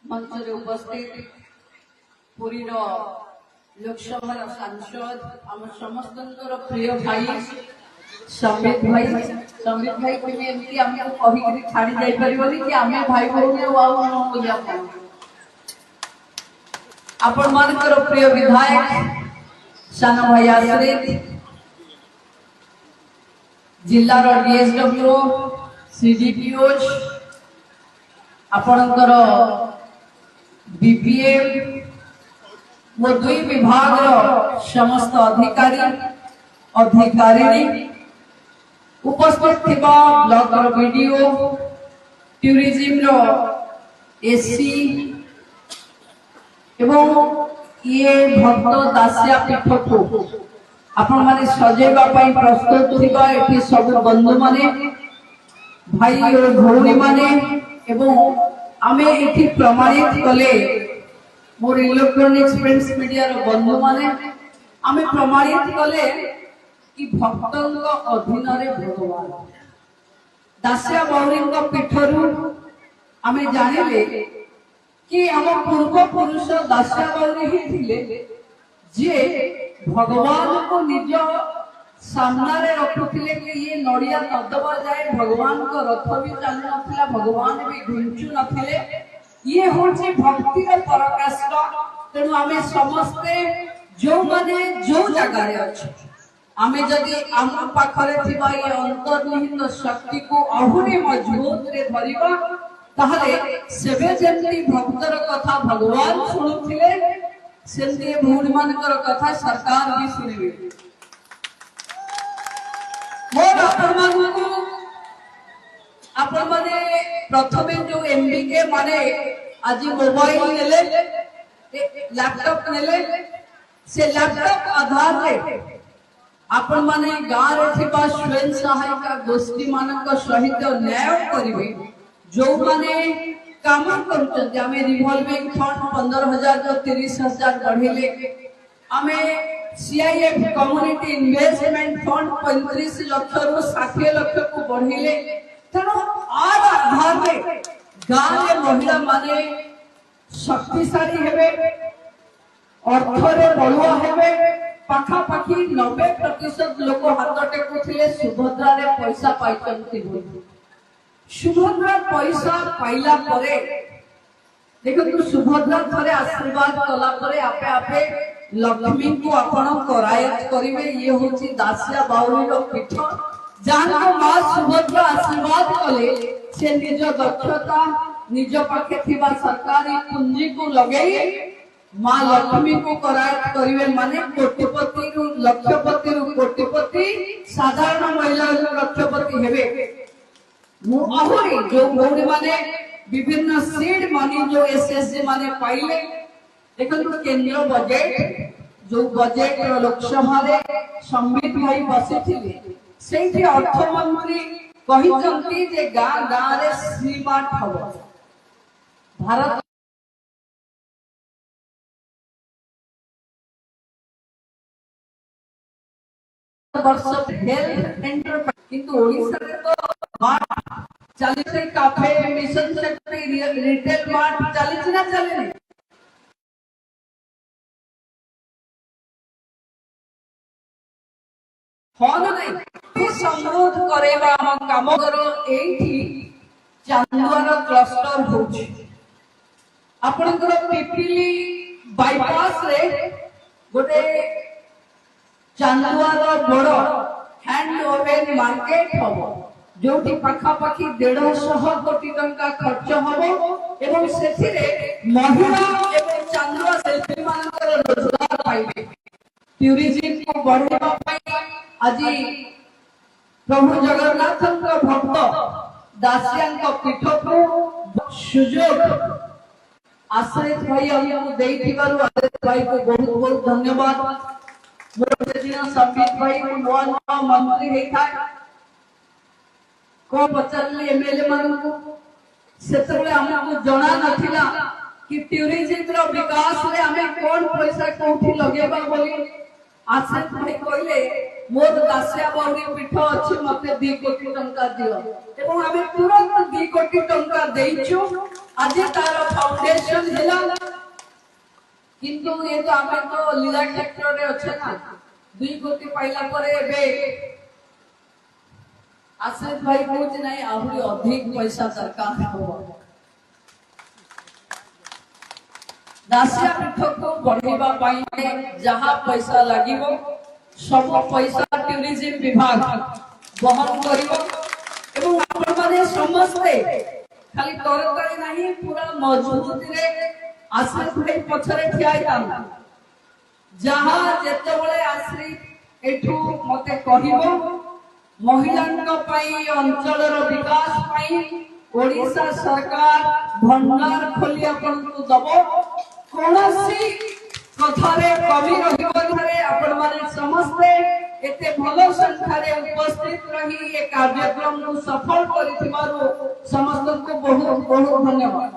मंच उपस्थित पुरी लोकसभा सांसद आम समस्त प्रिय भाई संबित भाई एमती आमको कही छाड़ी जापर कि आम भाई भौणी आपण मानकर प्रिय विधायक सान भाई आश्रित जिल्लार डीएसडब्ल्यू सीडीपीओ आपणकर बीपीएम वो दुई विभाग समस्त अधिकारी अधिकारिणी उपस्थित थिबा ब्लॉक वीडियो टूरिज्म रो एससी एवं ये भक्त दासिया पीठ को आपण माने सजेबा पई प्रस्तुत थिबा एठी सब बंधु माने भाई और भौणी माने एवं आमे एठी प्रमाणित कले मोर इलेक्ट्रॉनिक्स प्रिंट्स मीडिया रो बंधु माने आमे प्रमाणित कले कि भक्तंग अधीन रे भगवान दासिया बाउरींग पीठरु आमे जानिले कि हम पूर्व पुरुष दासिया बाउरी ही थिले जे भगवान को निज सामना रे रखुथिले कि ये नड़िया नदबा जाए भगवान को रथ भी चल नथिला भगवान भी घुंचु नथिले ये होची भक्ति रे पराकाष्ठ तेनु आमे समस्ते जो माने जो जगह रे अछि आमे जदि आम पाखरे थिबा ये अंतर्निहित शक्ति को आहुरी मजबूत रे धरिबा ताहले सेबे जेंति भक्तर कथा भगवान सुनुथिले सेंति भूण मानकर कथा सरकार भी सुनिबे मोर आपण माने प्रथमे जो एमबीके माने आज मोबाइल नेले लैपटॉप नेले से लैपटॉप आधार रे आपण माने गाँव रे थिबा स्वयं सहायता गोष्ठी मानक सहित न्याय करिवे जो माने काम करछन आमे रिवॉल्विंग फंड 15,000 जो 30,000 बढ़ेले आमे CIF community investment fund 35 lakh रु 60 लाख को बढ़ेले तनो आर आधार रे गाँव रे महिला माने शक्तिशाली हेबे अर्थ रे बलुआ हेबे पाखा पाखी 90% लोक हाथ टेकुथिले सुभद्रा रे पैसा पाइचंती बोली सुभद्रा पैसा पाइला परे देखो सुभद्रा थरे आशीर्वाद कला परे आपे आपे लक्ष्मी को आपण करायत करिवे ये होची दासिया बाउरी रो पीठ जानो मां सुभद्रा आशीर्वाद कले से निज दक्षता निज पाखे थिबा सरकारी पूंजी को लगेई मां लक्ष्मी को करायत करिवे माने कोटिपति रु लक्षपति रु कोटिपति साधारण महिला रु लक्षपति हेबे मु आहुरी जो भौणी माने विभिन्न सीड मनी जो एसएसजी माने पाइले देखो केंद्र बजेट जो बजेट लोकसभा रे संबित भाई बसिथिले सेठी अर्थमंत्री कहिचंती जे गां गां रे सीमार्ट हबो भारत वर्ष हेल्थ एंटरप्राइज किंतु ओडिसा रे तो मार्ट चलिसे काफे मिशन शक्ति रिटेल मार्ट चलिसे ना चले फोन नहीं समृद्ध करेबा हम काम करो एठी चांदुआर क्लस्टर होछि आपनकर पिपिली बाईपास रे गोटे चांदुआर बड़ हैंड ओवन मार्केट हबो जोटी पाखा पाखी 150 कोटी टंका खर्च हबो एवं सेथिरे महिला एवं चांदुआ शिल्पी मानकर रोजगार पाइबे टूरिज्म को बढ़ावा पाई आज प्रभु जगन्नाथ भक्त दासिया पीठ को सुजोग आश्रित भाई हमको देइथिबारु आश्रित भाई को बहुत बहुत धन्यवाद मोर दिन संबित भाई को नवा मंत्री हेता को पचरले एमएलए मान को सेतबे हमको जणा नथिला कि टूरिज्म रो विकास रे हमें कोन पैसा कोठी लगेबा बोली आश्रित भाई कहले मोर दासिया बाउरी पीठ अछि मते 2 कोटी टंका दियो एवं हमें तुरंत 2 कोटी टंका देइछु आज तार फाउंडेशन इलेक्शन हेला किंतु ये तो आमे तो लीला क्षेत्र रे अच्छे ना 2 कोटी पाइला परे एबे आश्रित भाई कहूँ नहीं आहरी अधिक पैसा दरकार हो दासिया पीठ को बढ़ेबा पाई जहाँ पैसा लागिबो सब पैसा टूरिज्म विभाग बहन करिबो एवं आपण माने समस्ते खाली तरकारी नहीं पूरा मजबूती रे आश्रित भाई पछरे ठियाइता जहाँ जेतेबेले आश्रित एठू मते कहिबो महिलांक पाई अंचलर विकास पाई ओडिशा सरकार भंडार खोली आपनकु दबो कोनोसी कथारे कमी रहिबो आपण माने समस्ते एते भलो संख्या रे उपस्थित रही ये कार्यक्रम को सफल करिथिबारु समस्त को बहुत बहुत धन्यवाद।